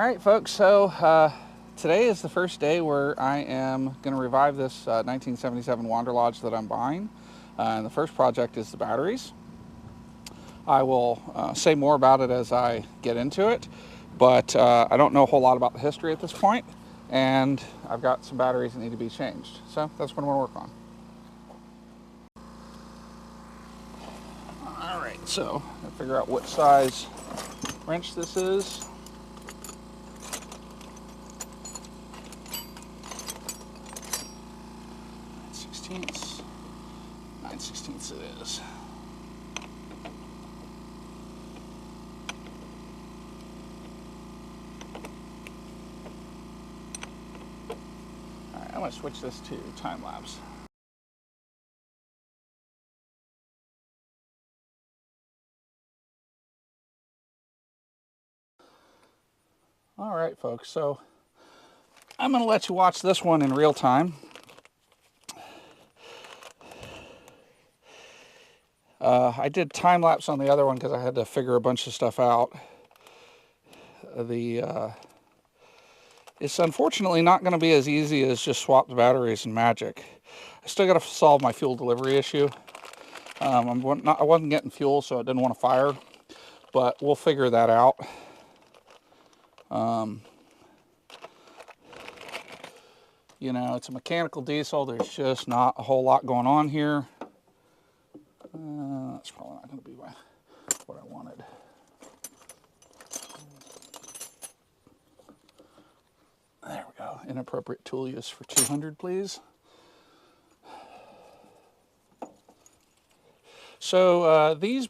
Alright folks, so today is the first day where I am going to revive this 1977 Wanderlodge that I'm buying. And the first project is the batteries. I will say more about it as I get into it, but I don't know a whole lot about the history at this point, and I've got some batteries that need to be changed. So that's what I'm going to work on. Alright, so I figure out what size wrench this is. 9/16 it is. All right, I'm going to switch this to time lapse. All right, folks, so I'm going to let you watch this one in real time. I did time lapse on the other one because I had to figure a bunch of stuff out. It's unfortunately not going to be as easy as just swap the batteries and magic. I still got to solve my fuel delivery issue. I wasn't getting fuel, so I didn't want to fire, but we'll figure that out. You know, it's a mechanical diesel. There's just not a whole lot going on here. That's probably not going to be what I wanted. There we go. Inappropriate tool use for 200, please. So these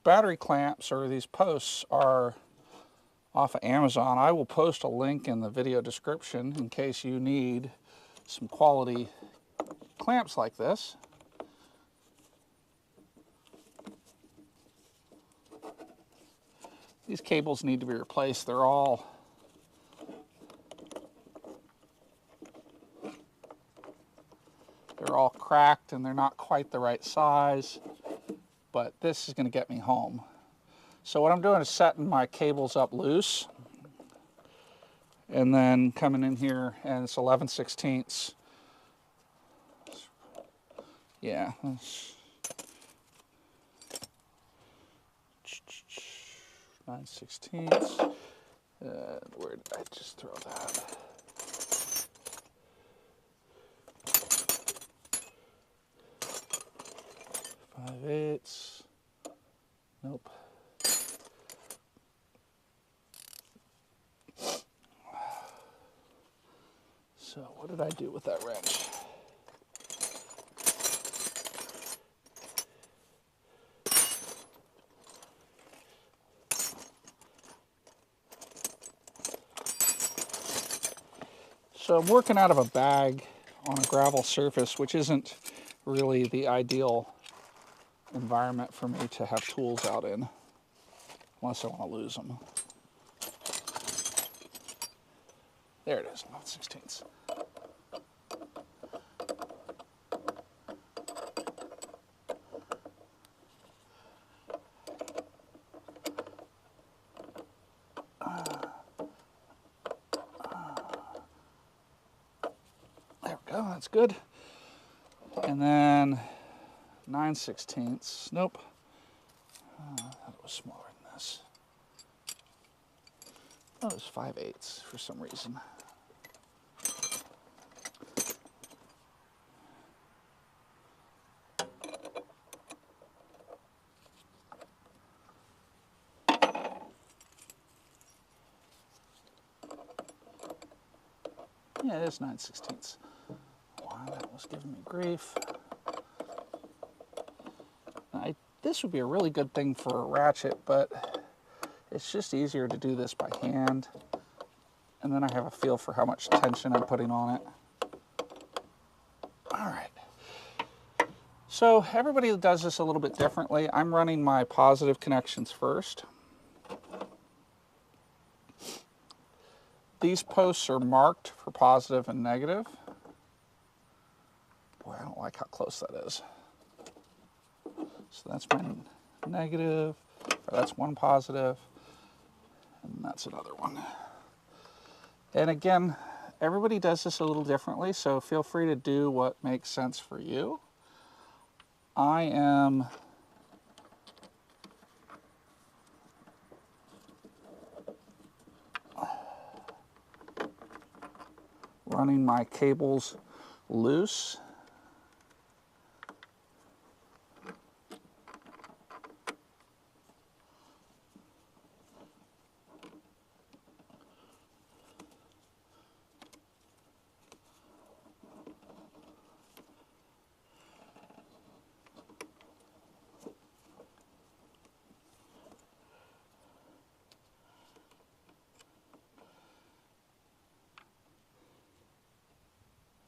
battery clamps, or these posts, are off of Amazon. I will post a link in the video description in case you need some quality clamps like this. These cables need to be replaced. They're all cracked and they're not quite the right size, but this is going to get me home. So what I'm doing is setting my cables up loose and then coming in here, and it's 11/16. Yeah. 9/16. Where did I just throw that? Five eighths. Nope. So what did I do with that wrench? So I'm working out of a bag on a gravel surface, which isn't really the ideal environment for me to have tools out in, unless I want to lose them. There it is, 9/16. There we go, that's good. And then 9/16. Nope. I thought it was smaller than this. Oh, it was 5/8 for some reason. Yeah, it is 9/16. Wow, that was giving me grief. This would be a really good thing for a ratchet, but it's just easier to do this by hand. And then I have a feel for how much tension I'm putting on it. All right. So everybody does this a little bit differently. I'm running my positive connections first. These posts are marked for positive and negative. Boy, I don't like how close that is. So that's my negative, or that's one positive, and that's another one. And again, everybody does this a little differently, so feel free to do what makes sense for you. I am running my cables loose.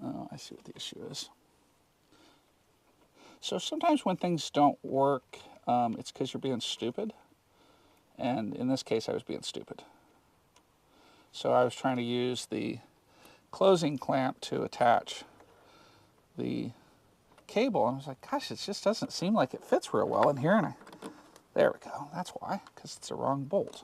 Oh, I see what the issue is. So sometimes when things don't work, it's because you're being stupid. And in this case, I was being stupid. So I was trying to use the closing clamp to attach the cable. And I was like, gosh, it just doesn't seem like it fits real well in here. And there we go. That's why, because it's the wrong bolt.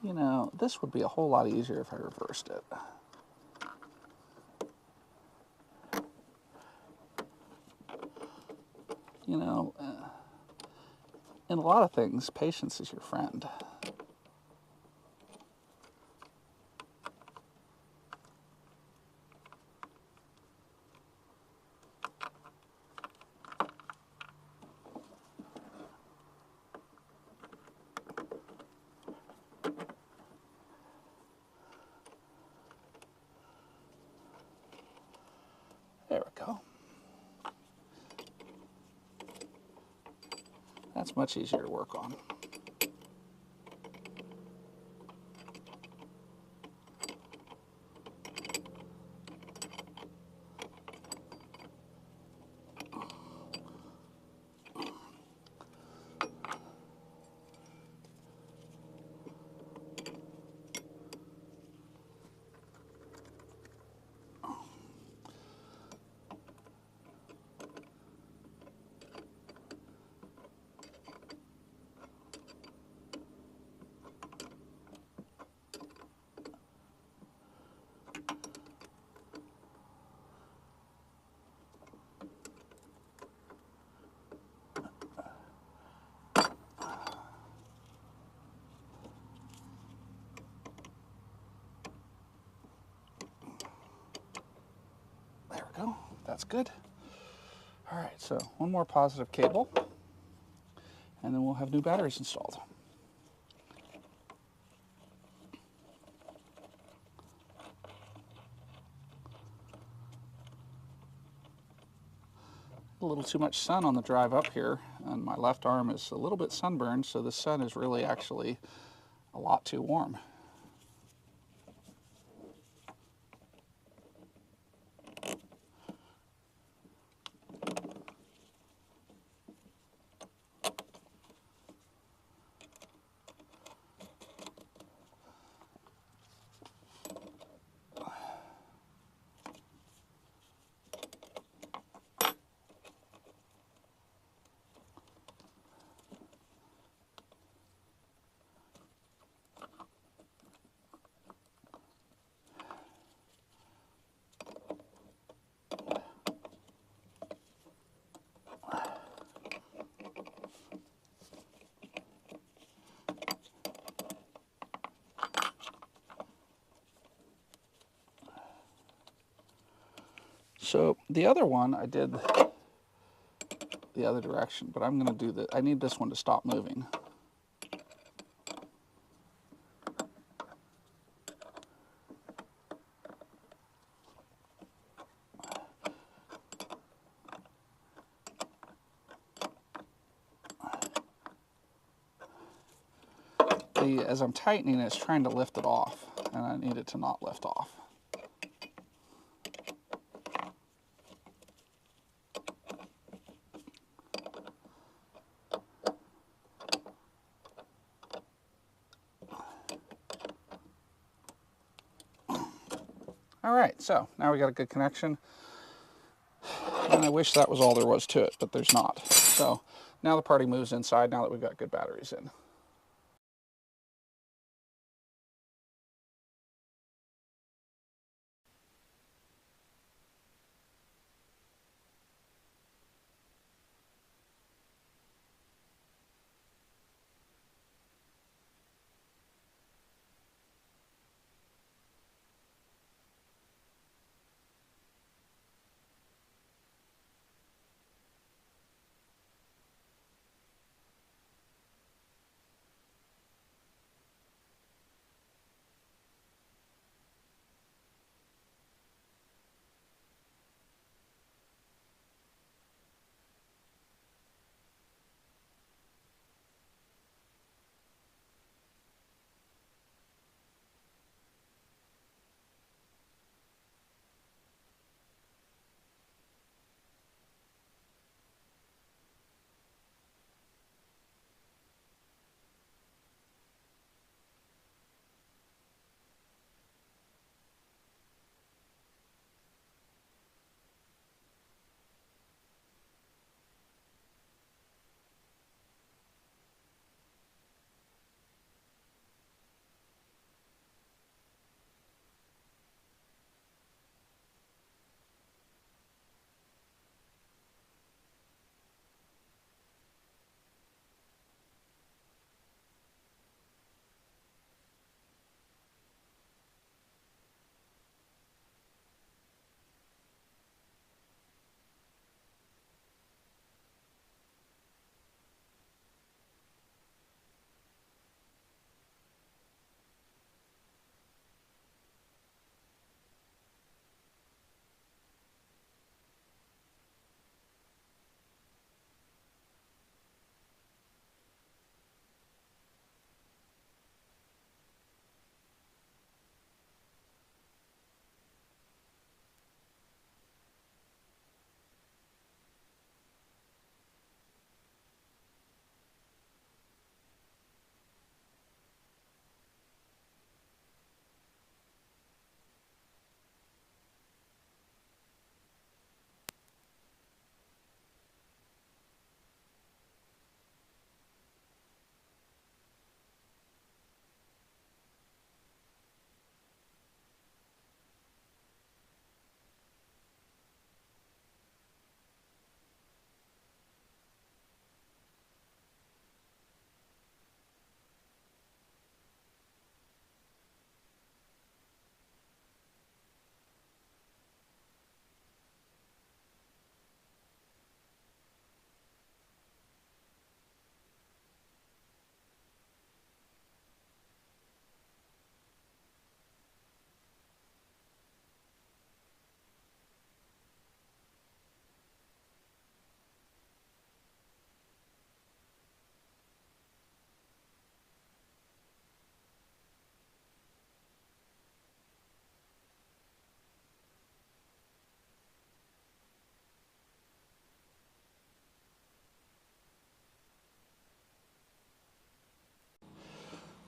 You know, this would be a whole lot easier if I reversed it. You know, in a lot of things, patience is your friend. There we go. That's much easier to work on. There we go. That's good. All right, so one more positive cable, and then we'll have new batteries installed. A little too much sun on the drive up here, and my left arm is a little bit sunburned, so the sun is really actually a lot too warm. So the other one I did the other direction, but I'm going to do that. I need this one to stop moving. See, as I'm tightening it, it's trying to lift it off, and I need it to not lift off. All right, so now we got a good connection. And I wish that was all there was to it, but there's not. So now the party moves inside now that we've got good batteries in.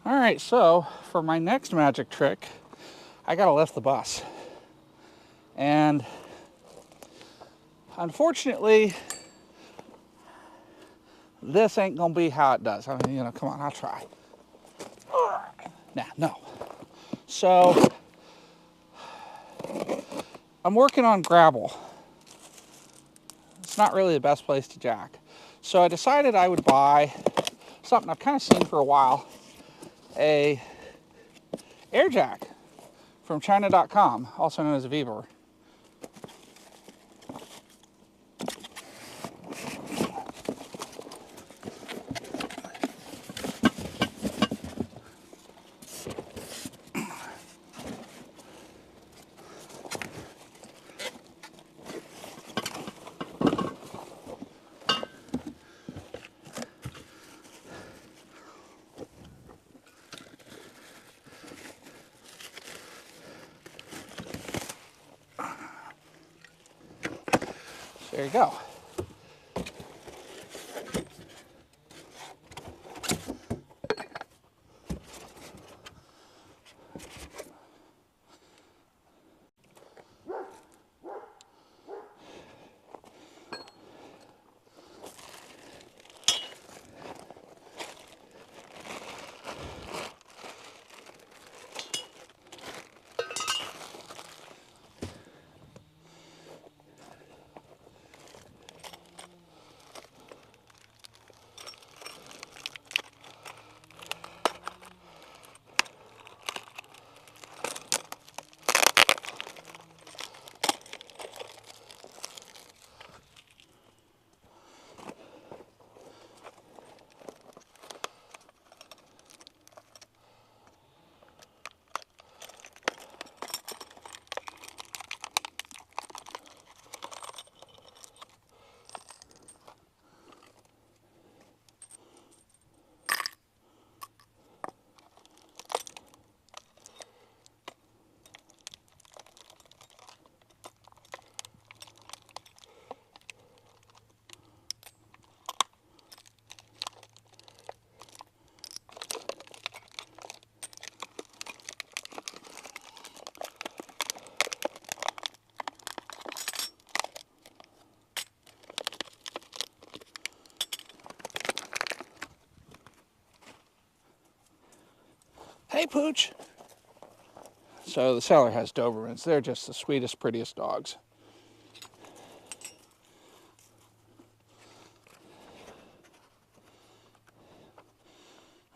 All right, so for my next magic trick, I gotta lift the bus. And unfortunately, this ain't gonna be how it does. I mean, come on, I'll try. Nah, no. So, I'm working on gravel. It's not really the best place to jack. So I decided I would buy something I've kind of seen for a while, a air jack from China.com, also known as a Weaver. There you go. Hey, Pooch. So the seller has Dobermans. They're just the sweetest, prettiest dogs.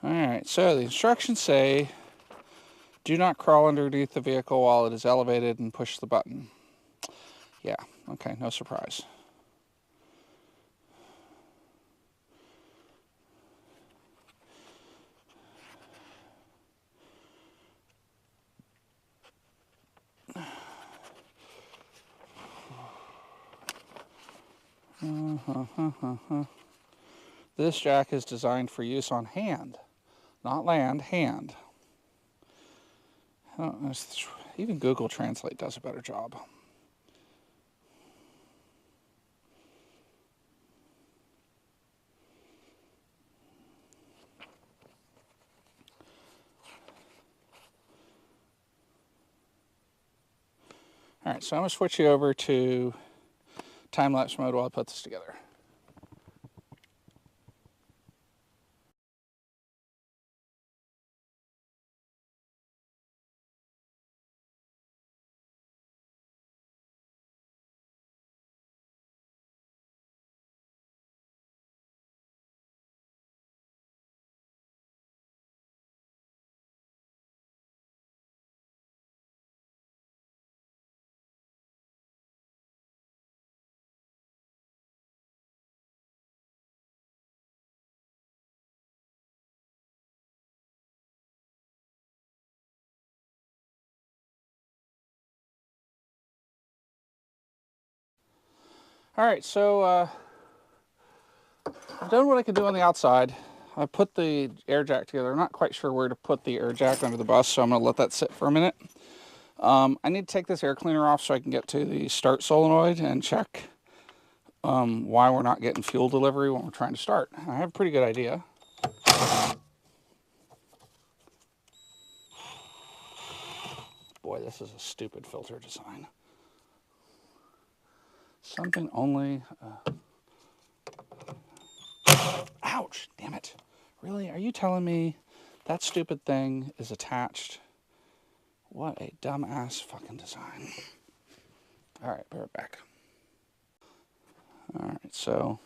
All right, so the instructions say, do not crawl underneath the vehicle while it is elevated and push the button. Yeah, okay, no surprise. This jack is designed for use on hand, not land, hand. Even Google Translate does a better job. All right, so I'm going to switch you over to time-lapse mode while I put this together. All right, so I've done what I could do on the outside. I put the air jack together. I'm not quite sure where to put the air jack under the bus, so I'm going to let that sit for a minute. I need to take this air cleaner off so I can get to the start solenoid and check why we're not getting fuel delivery when we're trying to start. I have a pretty good idea. Boy, this is a stupid filter design. Something only... Ouch, damn it. Really? Are you telling me that stupid thing is attached? What a dumbass fucking design. All right, bear it back. All right, so...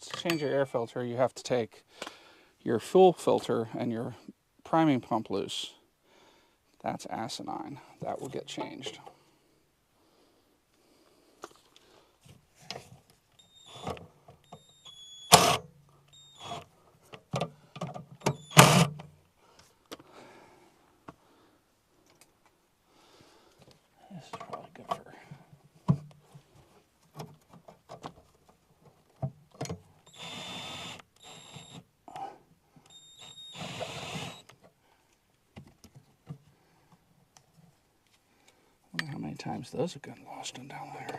to change your air filter, you have to take your fuel filter and your priming pump loose. That's asinine. That will get changed. This is probably good for... I wonder how many times those have gotten lost in down there.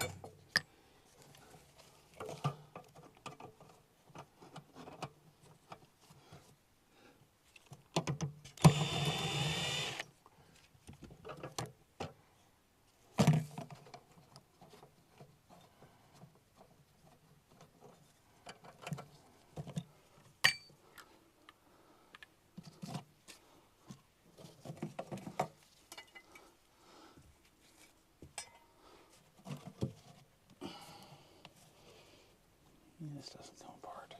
This doesn't come apart.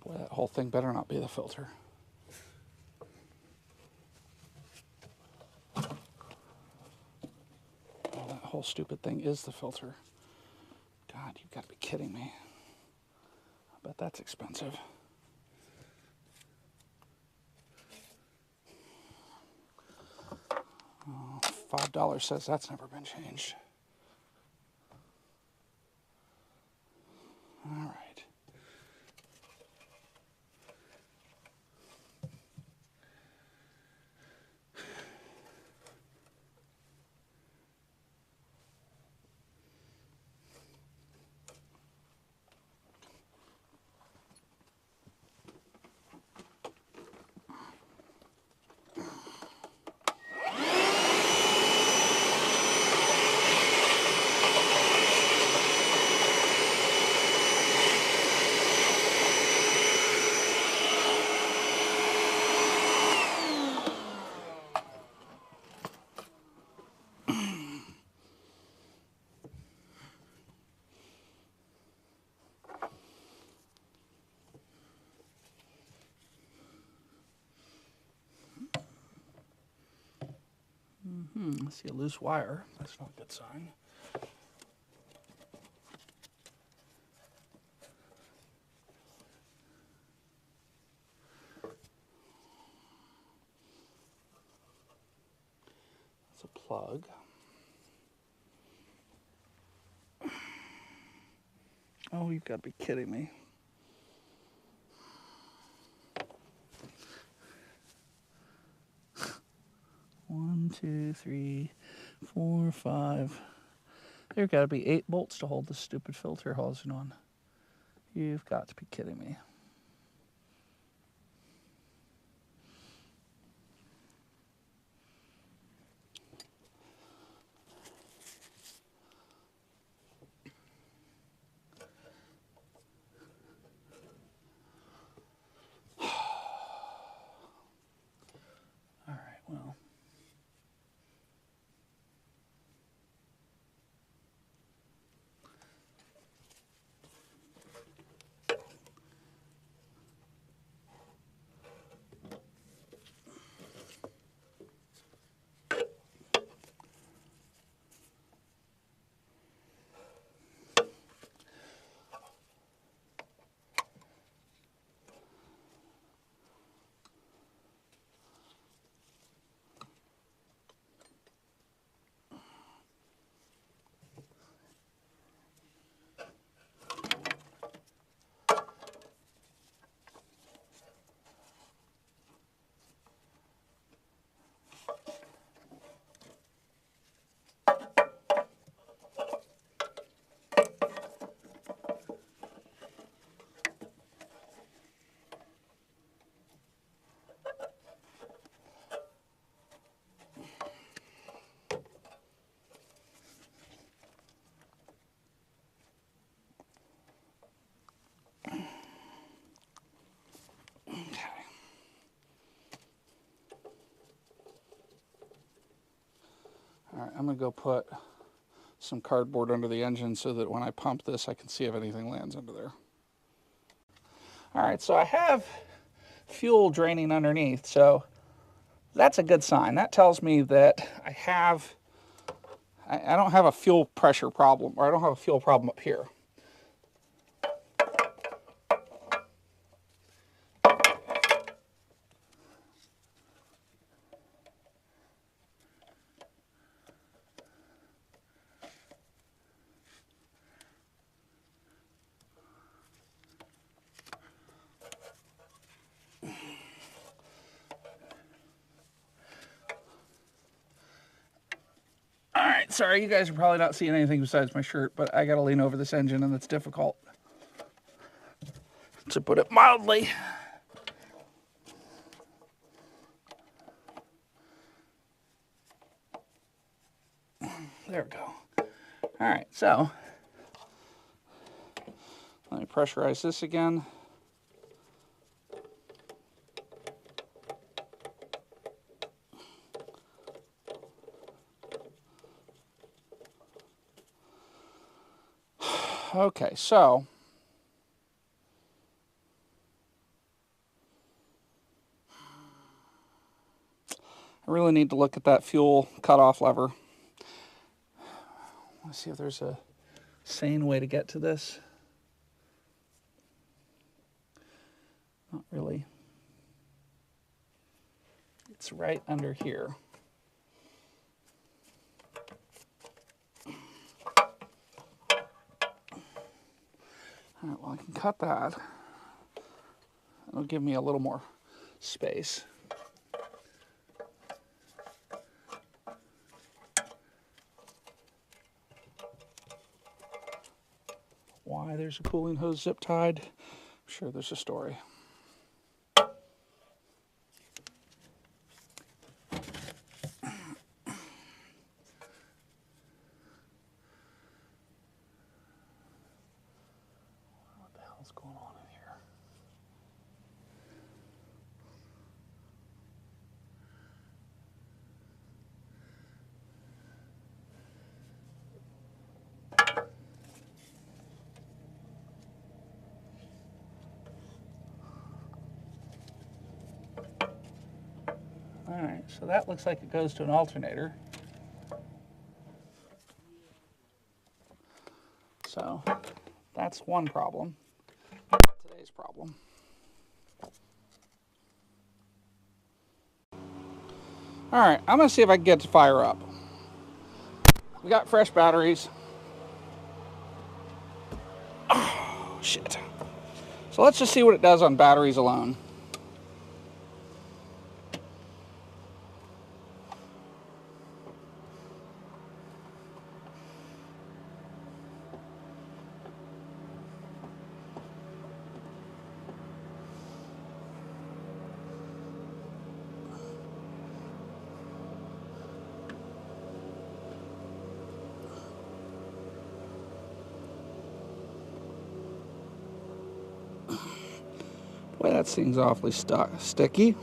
Boy, that whole thing better not be the filter. Oh, that whole stupid thing is the filter. God, you've got to be kidding me. I bet that's expensive. Oh, $5 says that's never been changed. All right. I see a loose wire. That's not a good sign. That's a plug. Oh, you've got to be kidding me. One, two, three, 4, 5. There's got to be 8 bolts to hold this stupid filter housing on. You've got to be kidding me. All right, well. All right, I'm gonna go put some cardboard under the engine so that when I pump this, I can see if anything lands under there. All right, so I have fuel draining underneath, so that's a good sign. That tells me that I don't have a fuel pressure problem, or I don't have a fuel problem up here. Alright, sorry, you guys are probably not seeing anything besides my shirt, but I gotta lean over this engine and it's difficult, to put it mildly. There we go. Alright, so let me pressurize this again. Okay, so I really need to look at that fuel cutoff lever. Let's see if there's a sane way to get to this. Not really. It's right under here. All right, well, I can cut that. It'll give me a little more space. Why there's a cooling hose zip tied? I'm sure there's a story. What's going on in here? All right, so that looks like it goes to an alternator. So that's one problem. Today's problem. All right, I'm gonna see if I can get it to fire up. We got fresh batteries. Oh, shit. So let's just see what it does on batteries alone. Boy, that thing's awfully sticky.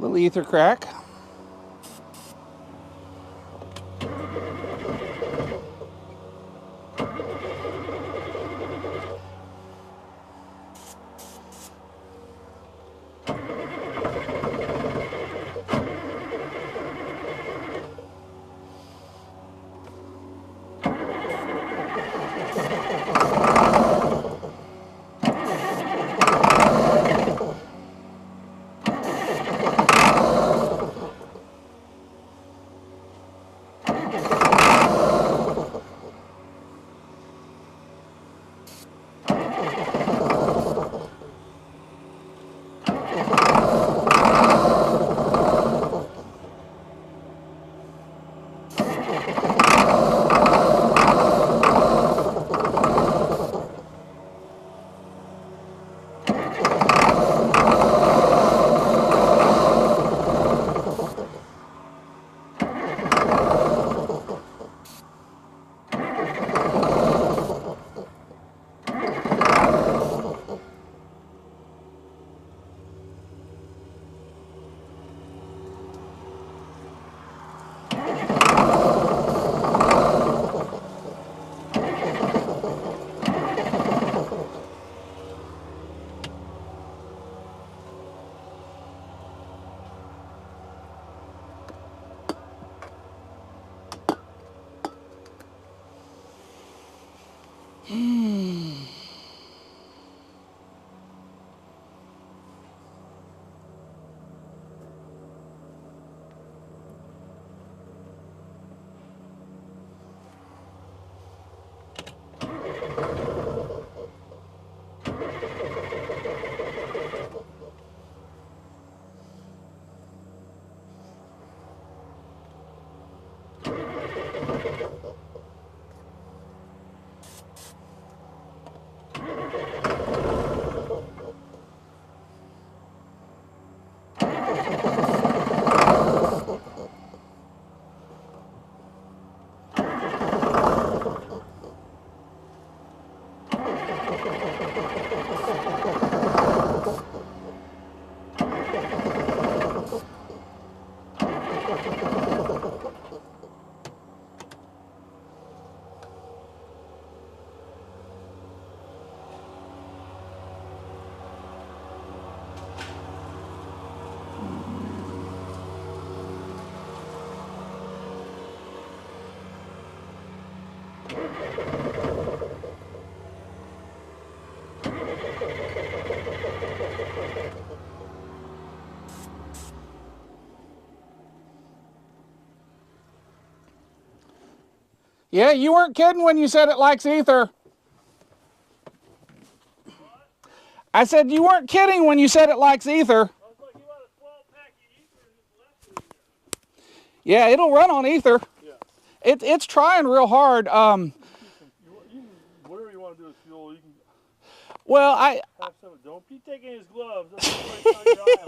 Little ether crack. Yeah, you weren't kidding when you said it likes ether. What? I said you weren't kidding when you said it likes ether. I was like, you want a 12-pack of ether and just left it in there. Yeah, it'll run on ether. Yeah. It's trying real hard. You can, whatever you want to do with fuel, you can Well, have some. Don't be taking his gloves. That's right on your aisle.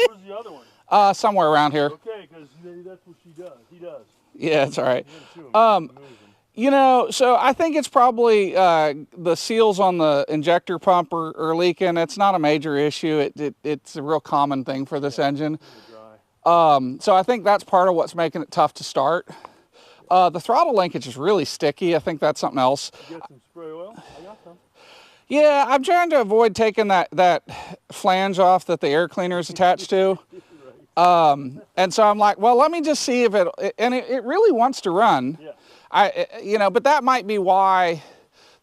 Where's the other one? Somewhere around here. Okay, because that's what she does. He does. Yeah, it's all right. You're gonna chew him. You know, so I think it's probably the seals on the injector pump are leaking. It's not a major issue. It's a real common thing for this engine. So I think that's part of what's making it tough to start. The throttle linkage is really sticky. I think that's something else. You get some spray oil? I got some. Yeah, I'm trying to avoid taking that flange off that the air cleaner is attached to. And so I'm like, well, let me just see if it really wants to run. Yeah. But that might be why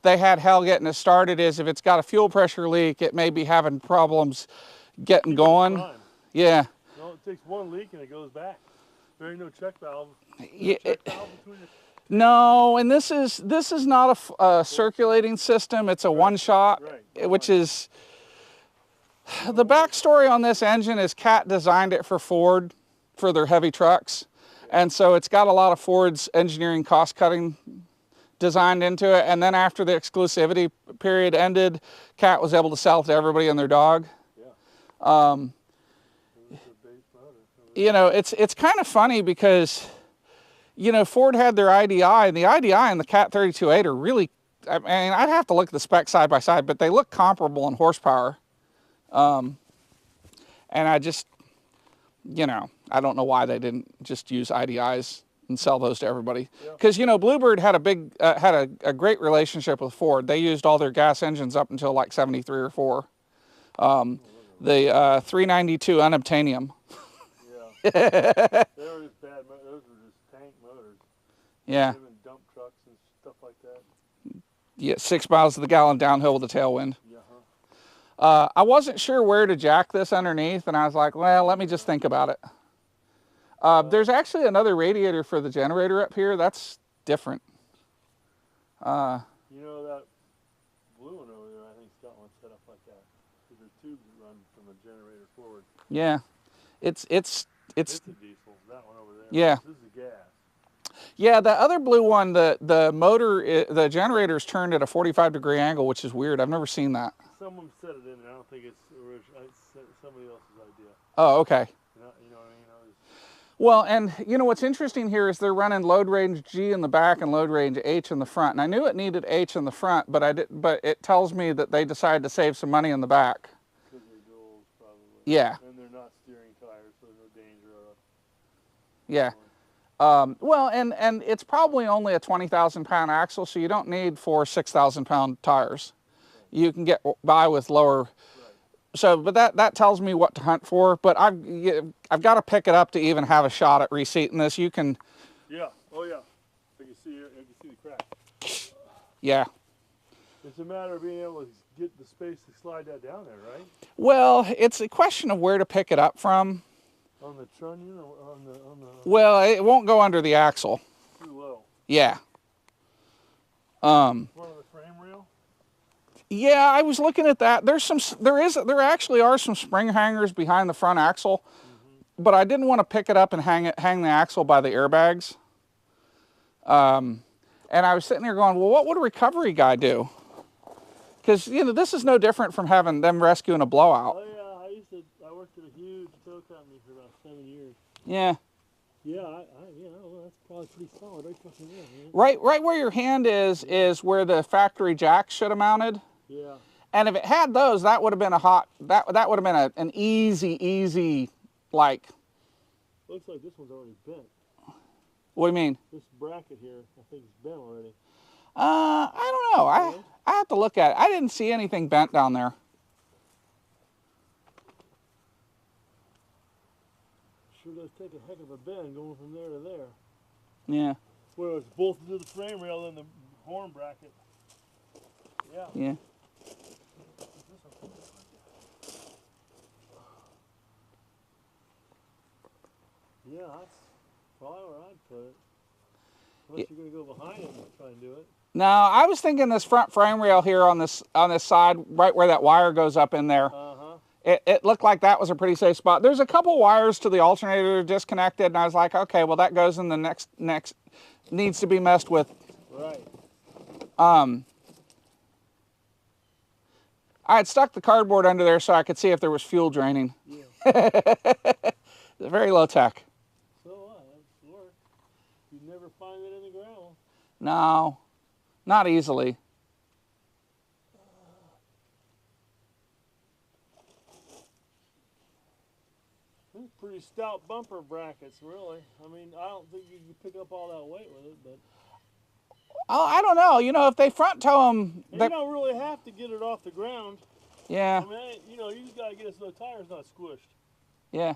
they had hell getting it started, is if it's got a fuel pressure leak, it may be having problems getting going. Yeah. No, it takes one leak and it goes back. There ain't no check valve. Yeah. Check valve between the... No, and this is not a circulating system. It's a one-shot, which is... The backstory on this engine is Cat designed it for Ford for their heavy trucks. And so it's got a lot of Ford's engineering cost-cutting designed into it. And then after the exclusivity period ended, Cat was able to sell it to everybody and their dog. Yeah. You know, it's kind of funny because, you know, Ford had their IDI, and the IDI and the Cat 32.8 are really, I mean, I'd have to look at the specs side by side, but they look comparable in horsepower. And I just, you know, I don't know why they didn't just use IDIs and sell those to everybody. Because, you know, BlueBird had a great relationship with Ford. They used all their gas engines up until like 73 or 4. The 392 unobtainium. Yeah. They were just bad. Those were just tank motors. Yeah. Even dump trucks and stuff like that. Yeah, 6 miles to the gallon downhill with a tailwind. Yeah. I wasn't sure where to jack this underneath, and I was like, well, let me just think about it. There's actually another radiator for the generator up here. That's different. You know that blue one over there, I think's got one set up like that. Because there's tubes that run from the generator forward. Yeah. It's a diesel, that one over there. Yeah. This is gas. Yeah, the other blue one, the motor, the generator's turned at a 45-degree angle, which is weird. I've never seen that. Someone set it in there. I don't think it's original. It's somebody else's idea. Oh, okay. You know what I mean? Well, and you know what's interesting here is they're running load range G in the back and load range H in the front. And I knew it needed H in the front, but it tells me that they decided to save some money in the back. Because they're duals, probably. Yeah. And they're not steering tires, so there's no danger of... Yeah. Well, and it's probably only a 20,000-pound axle, so you don't need 4 6,000-pound tires. You can get by with lower. Right. So, but that tells me what to hunt for. But I've got to pick it up to even have a shot at reseating this. You can. Yeah. Oh yeah. I can see the crack. Yeah. It's a matter of being able to get the space to slide that down there, right? Well, it's a question of where to pick it up from. On the trunnion or on the... Well, it won't go under the axle. Too low. Yeah. Front of the frame rail? Yeah, I was looking at that. There actually are some spring hangers behind the front axle, but I didn't want to pick it up and hang the axle by the airbags. And I was sitting there going, well, what would a recovery guy do? Because, you know, this is no different from having them rescuing a blowout. Oh yeah, I worked at a huge tow company for about 7 years. Yeah. Yeah, well, that's probably pretty solid right fucking there, man. Right where your hand is where the factory jacks should have mounted. Yeah. And if it had those, that would have been that would have been an easy, like. Looks like this one's already bent. What do you mean? This bracket here, I think it's bent already. I don't know. I have to look at it. I didn't see anything bent down there. Sure does take a heck of a bend going from there to there. Yeah. Well, it's bolted to the frame rail and the horn bracket. Yeah. Yeah. Yeah, that's probably where I'd put it. Unless you're going to go behind it and try and do it. No, I was thinking this front frame rail here on this side, right where that wire goes up in there. It looked like that was a pretty safe spot. There's a couple wires to the alternator disconnected, and I was like, okay, well that goes in the next needs to be messed with. Right. I had stuck the cardboard under there so I could see if there was fuel draining. Yeah. Very low tech. So what? That's work. You never find it in the gravel. No, not easily. Pretty stout bumper brackets, really. I mean, I don't think you can pick up all that weight with it, but... Oh, I don't know. You know, if they front tow them... You don't really have to get it off the ground. Yeah. I mean, you know, you just got to get it so the tire's not squished. Yeah.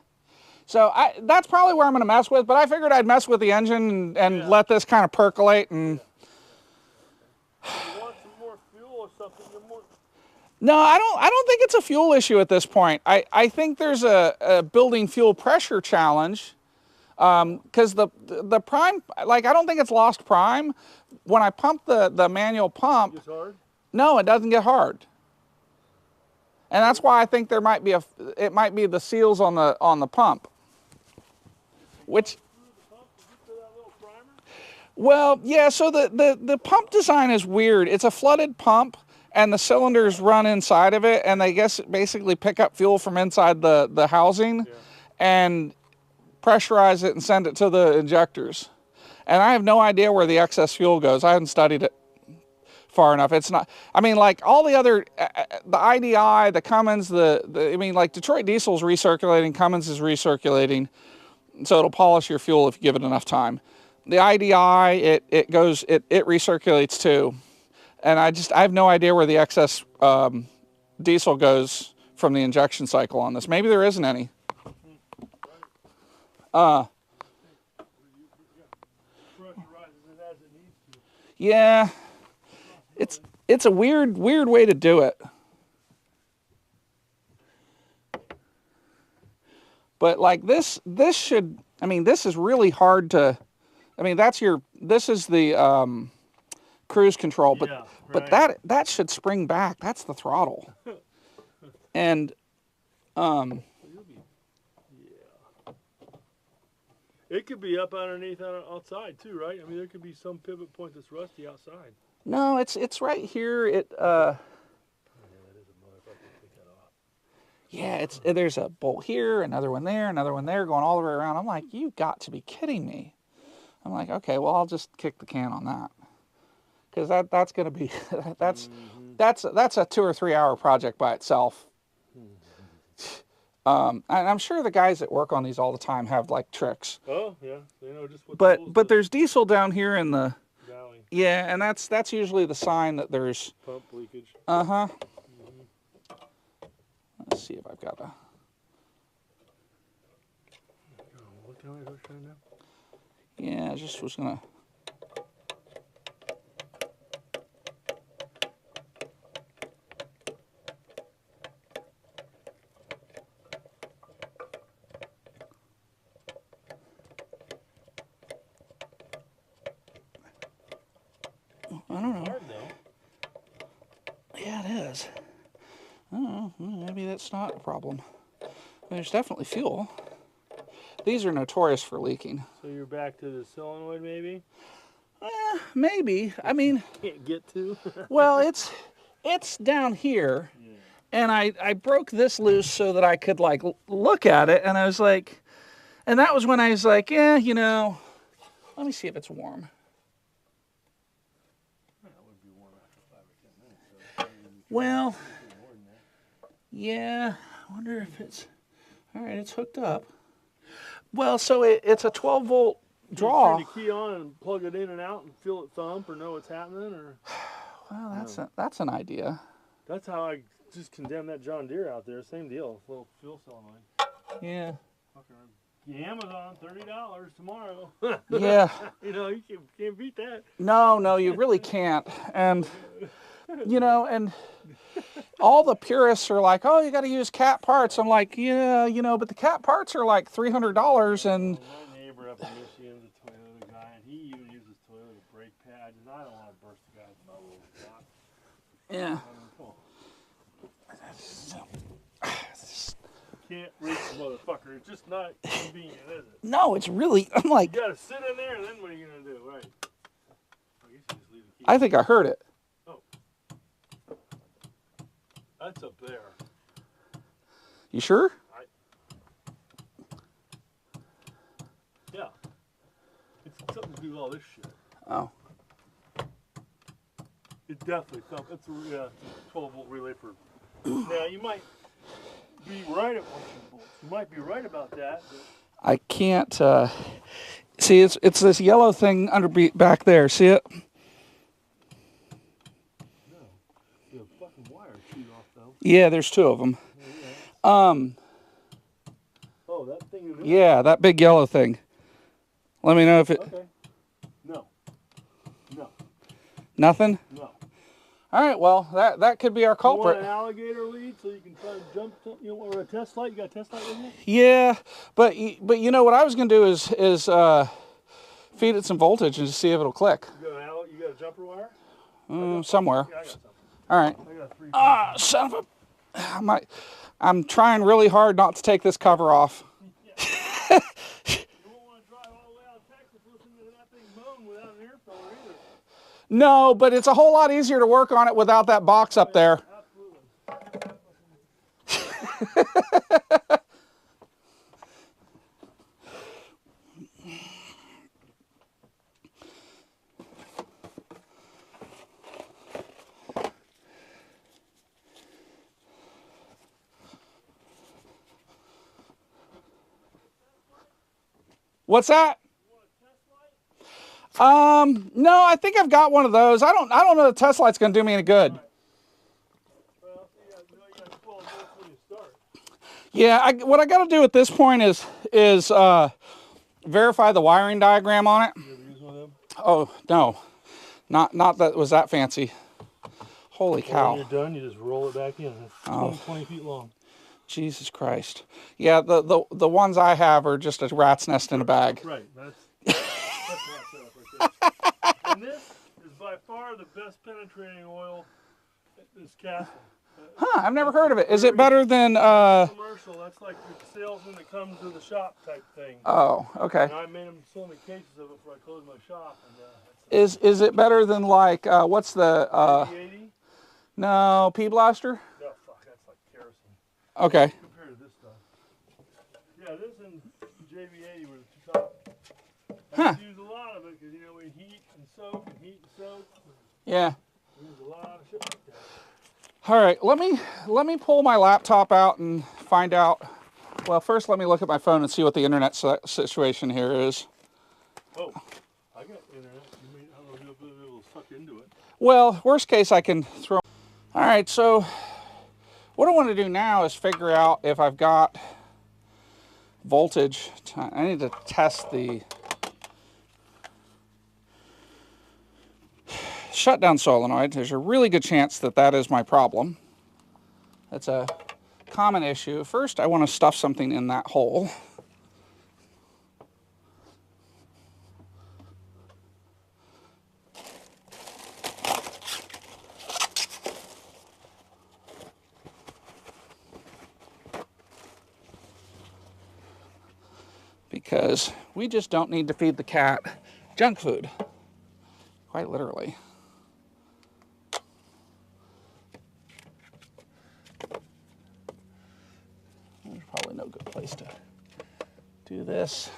So that's probably where I'm going to mess with, but I figured I'd mess with the engine and let this kind of percolate and... You want some more fuel or something? No, I don't think it's a fuel issue at this point. I think there's a building fuel pressure challenge, because the prime, like, I don't think it's lost prime. When I pump the manual pump, It's hard? No, it doesn't get hard. And that's why I think there might be it might be the seals on the pump. Which, well, yeah, so the pump design is weird. It's a flooded pump, and the cylinders run inside of it, and they basically pick up fuel from inside the housing and pressurize it and send it to the injectors. And I have no idea where the excess fuel goes. I haven't studied it far enough. It's not, I mean, like all the other, the IDI, the Cummins, I mean, like Detroit Diesel's recirculating, Cummins is recirculating, so it'll polish your fuel if you give it enough time. The IDI, it recirculates too. And I have no idea where the excess diesel goes from the injection cycle on this. Maybe there isn't any. Yeah, it's a weird way to do it. But like this should, I mean, this is really hard to, I mean, this is the cruise control, but but that should spring back. That's the throttle. And it could be up underneath outside too, right? I mean, there could be some pivot point that's rusty outside. No, it's right here. Yeah, there's a bolt here, another one there, going all the way around. I'm like, you got to be kidding me. I'm like, okay, well, I'll just kick the can on that. Because that's going to be, that's a 2 or 3 hour project by itself. And I'm sure the guys that work on these all the time have like tricks. Oh yeah, they know just what. But there's diesel down here in the valley. Yeah, and that's usually the sign that there's pump leakage. Let's see if I've got a. What kind of trying now? Yeah, I just was gonna. I don't know. Hard, though. Yeah, it is. I don't know. Maybe that's not a problem. There's definitely fuel. These are notorious for leaking. So you're back to the solenoid, maybe? Maybe. I mean, can't get to. Well, it's down here, and I broke this loose so that I could like look at it, and I was like, and that was when I was like, yeah, you know, let me see if it's warm. That would be warm after 5 or 10 minutes. So well, yeah. I wonder if it's all right. It's hooked up. Well, so it's a 12-volt draw. Can you turn the key on and plug it in and out and feel it thump or know what's happening, or? Well, that's an idea. That's how I just condemned that John Deere out there. Same deal, little fuel solenoid. Yeah. Amazon, $30 tomorrow. Yeah. You know, you can't beat that. No, you really can't. And you know, and all the purists are like, oh, you got to use cat parts. I'm like, yeah, you know, but the cat parts are like $300 and. My neighbor up in Michigan is a Toyota guy, and he even uses Toyota Yeah. Come on. Can't reach the motherfucker. It's just not convenient, is it? No, it's really, I'm like. You gotta sit in there and then what are you gonna do? Right. I guess you just leave the key. I think I heard it. Oh. That's up there. You sure? Yeah. It's something to do with all this shit. Oh. It definitely something. It's a 12-volt relay for. Now you might be right at 1 volt. You might be right about that. But I can't see. It's this yellow thing back there. See it? no. The fucking wire shoot off though. Yeah, there's 2 of them. Oh, that thing is. Yeah, that big yellow thing. Let me know if it. Okay. No. No. Nothing. No. All right. Well, that could be our You culprit. want an alligator lead so you can try to jump? You know, or a test light? You got a test light with you? Yeah, but you know what I was gonna do is feed it some voltage and just see if it'll click. You got a jumper wire? Somewhere. Yeah, I got something. All right. I got 3. Son of a! I'm trying really hard not to take this cover off. You won't want to drive all the way out of Texas listening to that thing moan without an air filler either. No, but it's a whole lot easier to work on it without that box up there. Absolutely. What's that? No, I think I've got one of those. I don't know the test light's gonna do me any good. Well, you got to pull this when you start. Yeah, what I got to do at this point is verify the wiring diagram on it. You ever use one of them? Oh no, not that was that fancy. Holy cow! When you're done, you just roll it back in. It's 20 feet long. Jesus Christ! Yeah, the ones I have are just a rat's nest in a bag. Right. That's my setup right there. And this is by far the best penetrating oil. This Castle. Huh? I've never heard of it. Is it better than commercial? That's like the salesman that comes to the shop type thing. Oh, okay. And I made him so many cases of it before I closed my shop. And, Is it better than like what's the 80? no P blaster? No, fuck, that's like kerosene. Okay. Compared to this stuff. Yeah, this and JV80 were the 2 top. I use a lot of it because, you know, we heat and soak and heat and soak. Yeah. We use a lot of shit like that. All right. Let me pull my laptop out and find out. Well, first let me look at my phone and see what the internet situation here is. Oh, I got internet. You mean I don't know if you'll be able to suck into it. Well, worst case I can throw. All right. So what I want to do now is figure out if I've got voltage. I need to test the shutdown solenoid. There's a really good chance that that is my problem. That's a common issue. First, I want to stuff something in that hole. Because we just don't need to feed the cat junk food. Quite literally. There's probably no good place to do this.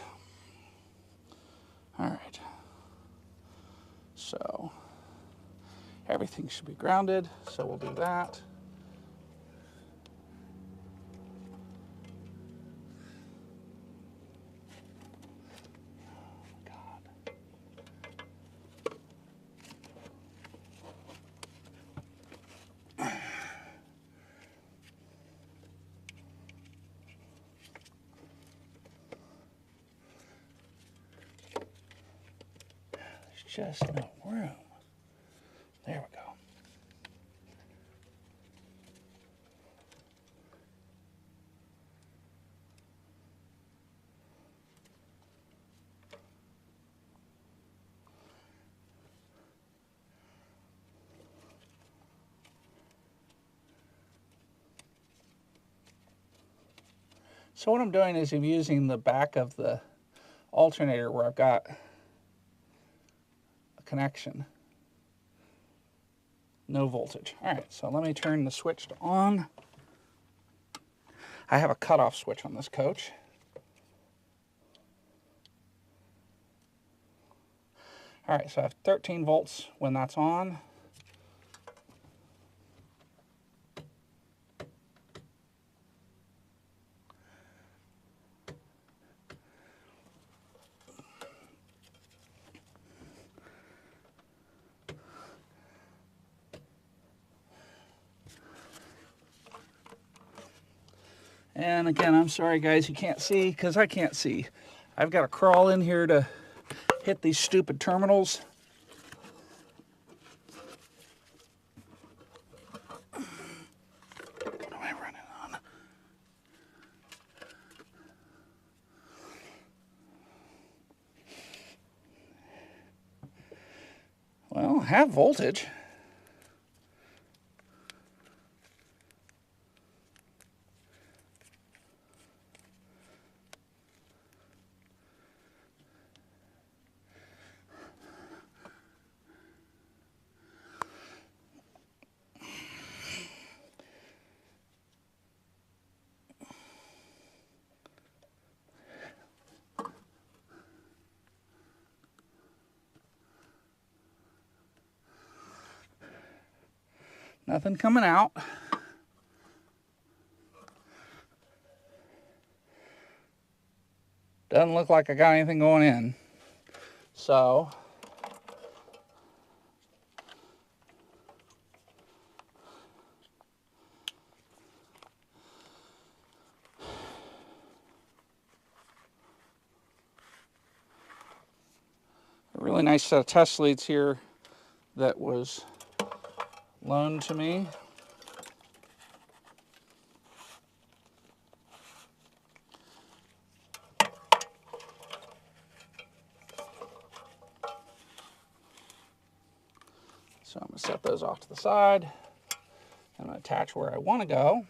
All right. So everything should be grounded, so we'll do that. Just no room. There we go. So what I'm doing is I'm using the back of the alternator where I've got a connection. No voltage. All right, so let me turn the switch to on. I have a cutoff switch on this coach. All right, so I have 13 volts when that's on. And again, I'm sorry guys, you can't see because I can't see. I've got to crawl in here to hit these stupid terminals. What am I running on? Well, I have voltage. Nothing coming out. Doesn't look like I got anything going in. So a really nice set of test leads here that was loaned to me. So I'm going to set those off to the side. I'm going to attach where I want to go.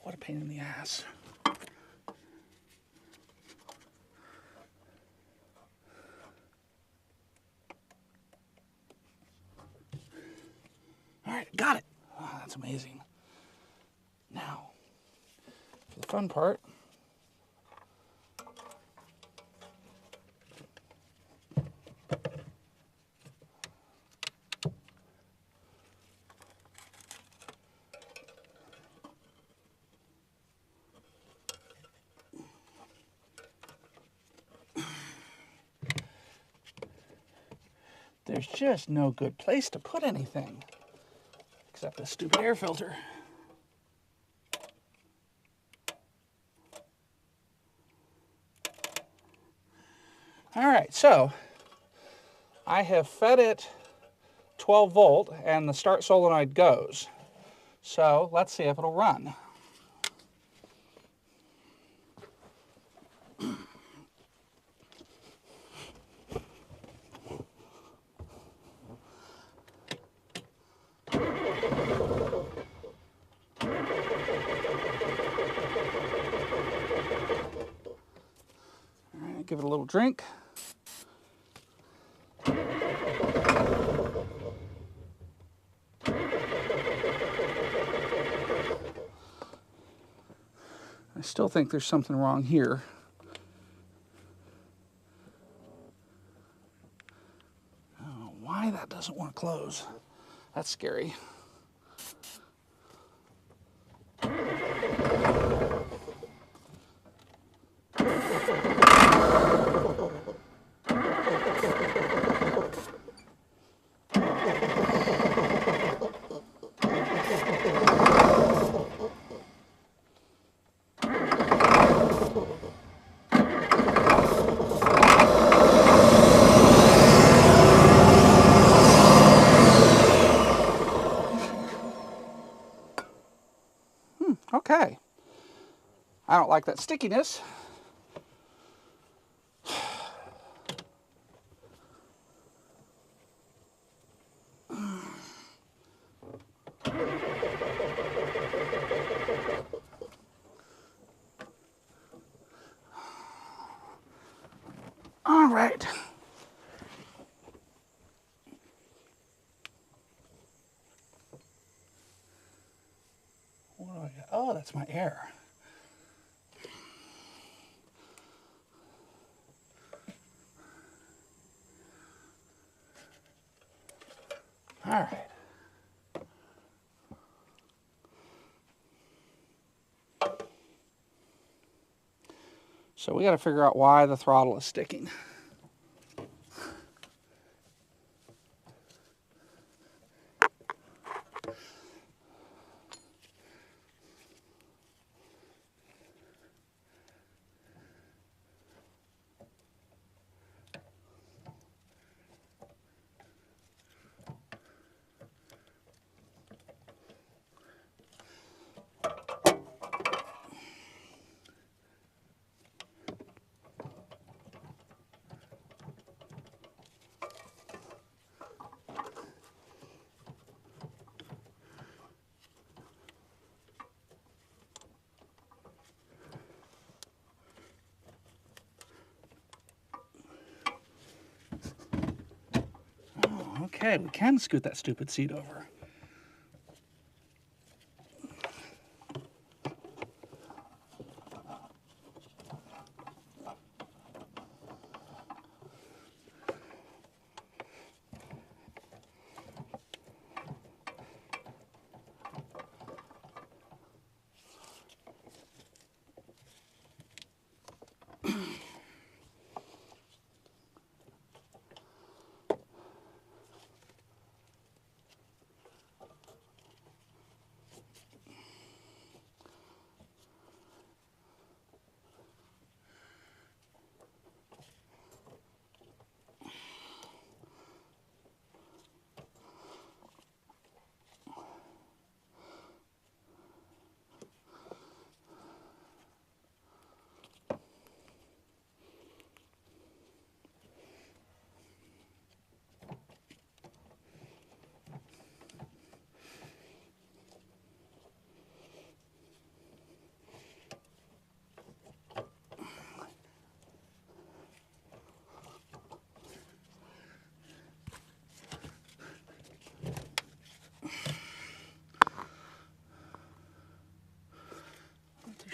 What a pain in the ass. All right, got it. Oh, that's amazing. Now, for the fun part, there's just no good place to put anything except this stupid air filter. All right, so I have fed it 12 volt and the start solenoid goes. So let's see if it'll run. Give it a little drink. I still think there's something wrong here. I don't know why that doesn't want to close. That's scary. Okay. I don't like that stickiness. All right. What do I got? Oh, that's my air. All right. So we got to figure out why the throttle is sticking. Okay, we can scoot that stupid seat over.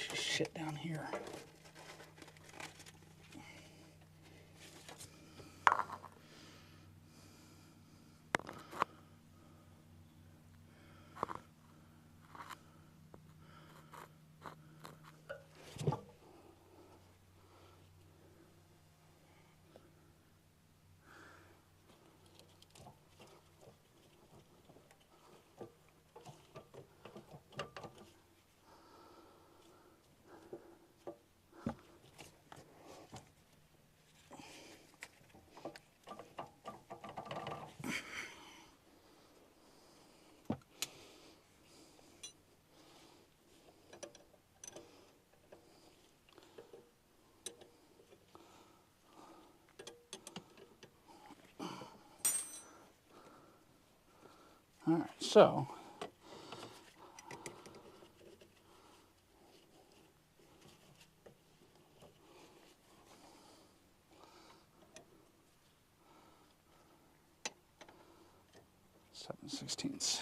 There's shit down here. All right, so seven sixteenths.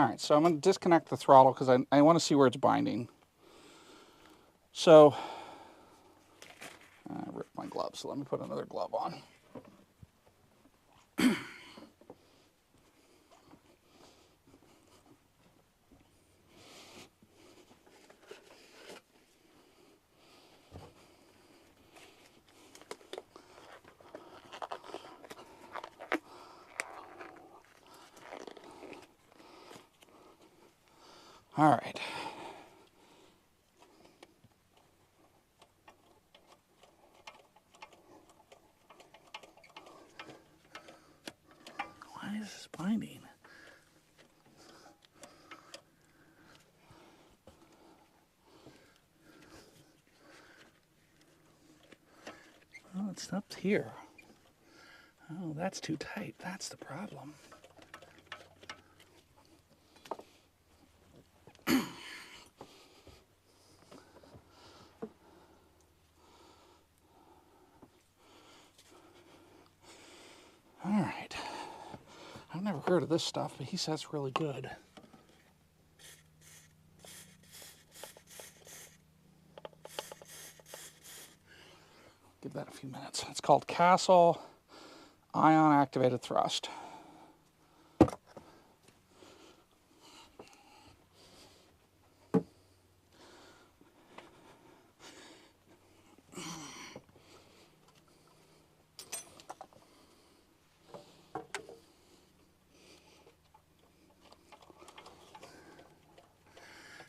All right, so I'm going to disconnect the throttle because I want to see where it's binding. So, I ripped my glove, so let me put another glove on. All right. Why is this binding? Oh, it's up here. Oh, that's too tight. That's the problem. All right. I've never heard of this stuff, but he says it's really good. Give that a few minutes. It's called Castle Ion Activated Thrust.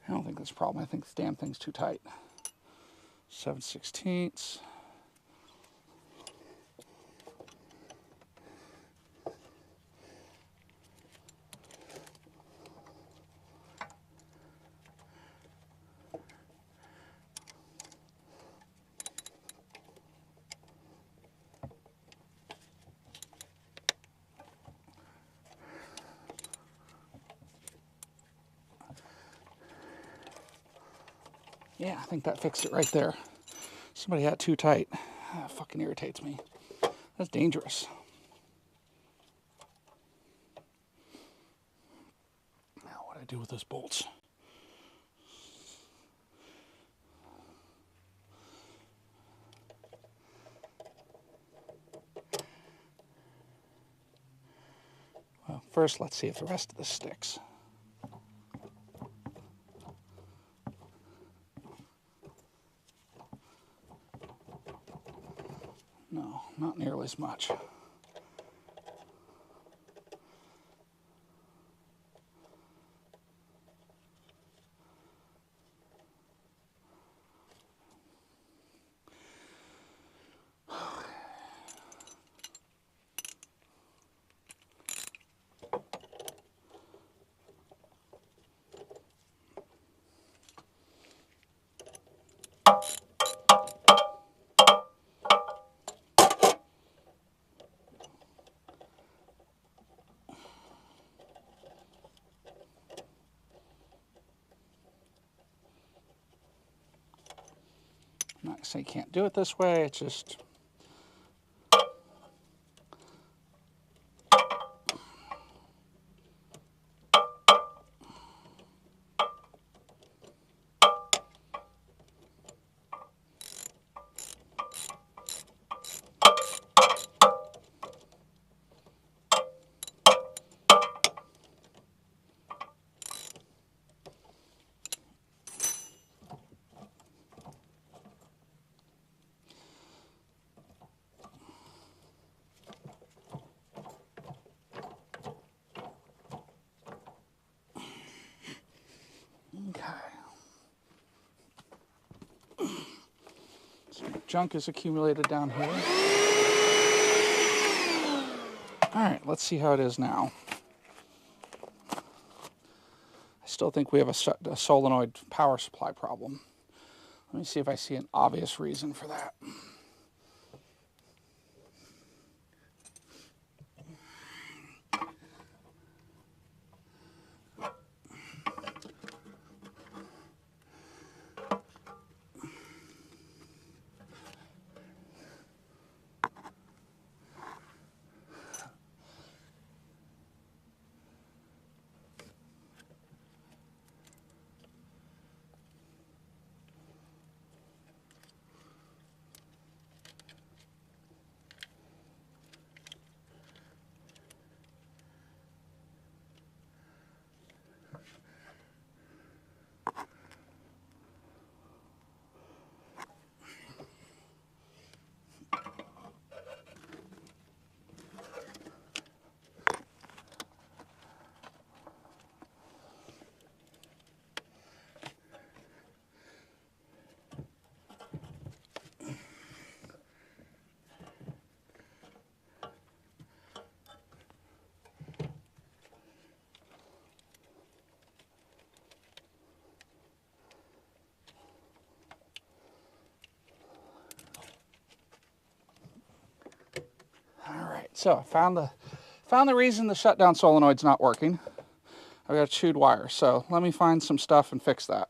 I don't think that's a problem. I think this damn thing's too tight. 7/16. Yeah, I think that fixed it right there. Somebody had it too tight. That fucking irritates me. That's dangerous. Now, what do I do with those bolts? Well, first, let's see if the rest of this sticks. No, not nearly as much. I'm not saying you can't do it this way, it's just... Okay. Some junk is accumulated down here. All right, let's see how it is now. I still think we have a solenoid power supply problem. Let me see if I see an obvious reason for that. so I found the reason the shutdown solenoid's not working. I've got a chewed wire, so let me find some stuff and fix that.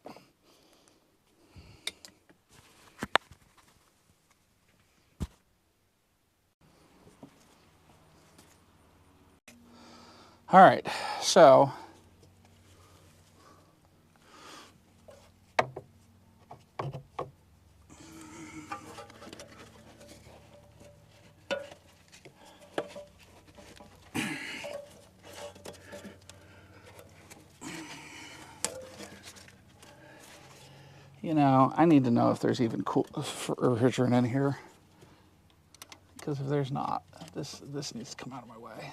All right, so you know, I need to know if there's even cool refrigerant in here, because if there's not, this needs to come out of my way.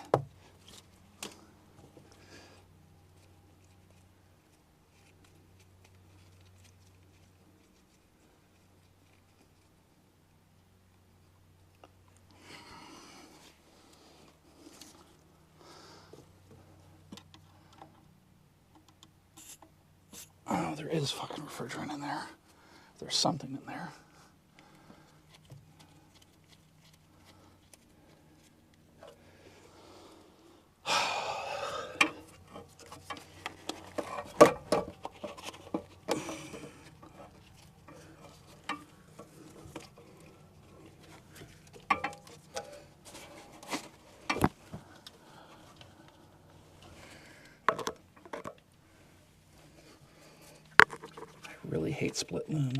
Oh, there is fucking refrigerant in there. There's something in there. I really hate split loom.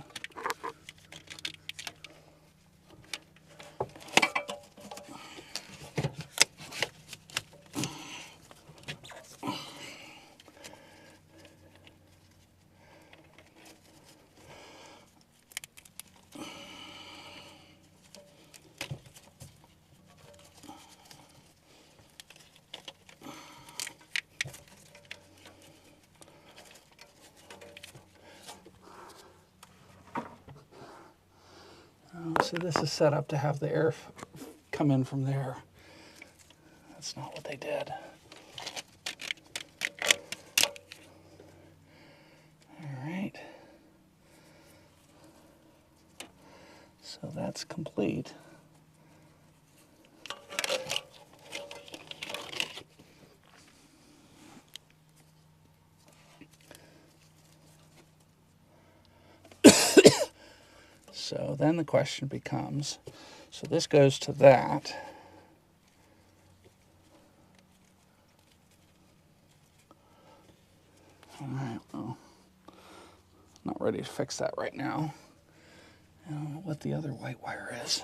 So this is set up to have the air come in from there. That's not what they did. All right. So that's complete. So then the question becomes, so this goes to that. All right, well, not ready to fix that right now. I don't know what the other white wire is.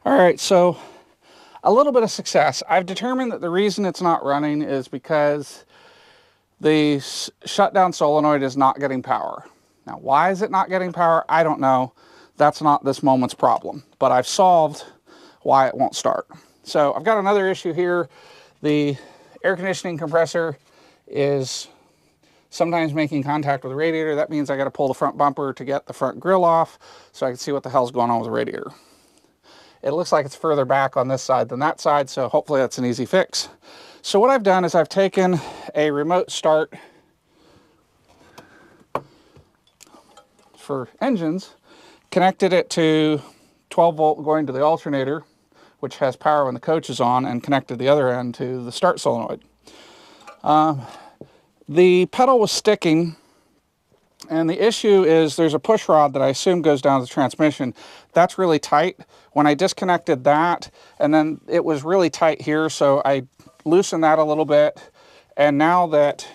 All right, so a little bit of success. I've determined that the reason it's not running is because the shutdown solenoid is not getting power. Now, why is it not getting power? I don't know. That's not this moment's problem, but I've solved why it won't start. So I've got another issue here. The air conditioning compressor is sometimes making contact with the radiator. That means I got to pull the front bumper to get the front grill off so I can see what the hell's going on with the radiator. It looks like it's further back on this side than that side, so hopefully that's an easy fix. So what I've done is I've taken a remote start for engines, connected it to 12 volt going to the alternator, which has power when the coach is on, and connected the other end to the start solenoid. The pedal was sticking, and the issue is there's a push rod that I assume goes down the transmission. That's really tight. When I disconnected that, and then it was really tight here, so I loosened that a little bit, and now that's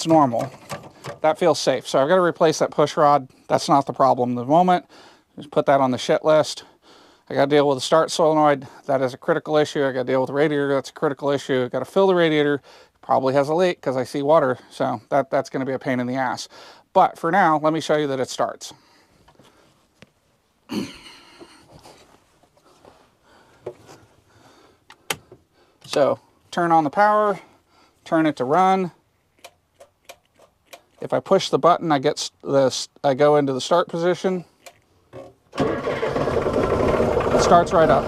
normal. That feels safe. So I've got to replace that push rod. That's not the problem at the moment. Just put that on the shit list. I got to deal with the start solenoid. That is a critical issue. I got to deal with the radiator. That's a critical issue. I got to fill the radiator. Probably has a leak because I see water. So that's going to be a pain in the ass. But for now, let me show you that it starts. So turn on the power, turn it to run. If I push the button, I go into the start position. It starts right up.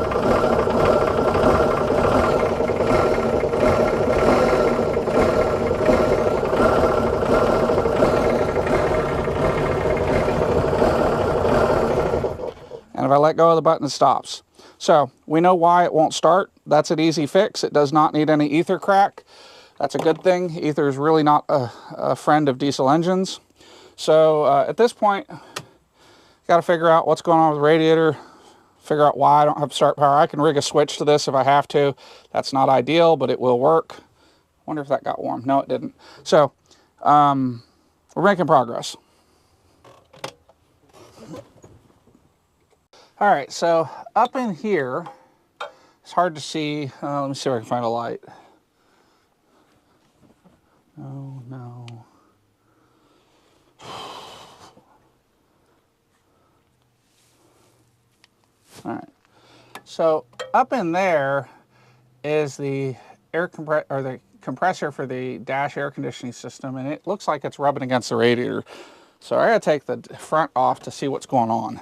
And if I let go of the button, it stops. So we know why it won't start. That's an easy fix. It does not need any ether crack. That's a good thing. Ether is really not a friend of diesel engines. So at this point, got to figure out what's going on with the radiator, figure out why I don't have start power. I can rig a switch to this if I have to. That's not ideal, but it will work. Wonder if that got warm. No, it didn't. So we're making progress. All right, so up in here, it's hard to see. Let me see if I can find a light. Oh, no. All right. So up in there is the the compressor for the dash air conditioning system, and it looks like it's rubbing against the radiator. So I gotta take the front off to see what's going on.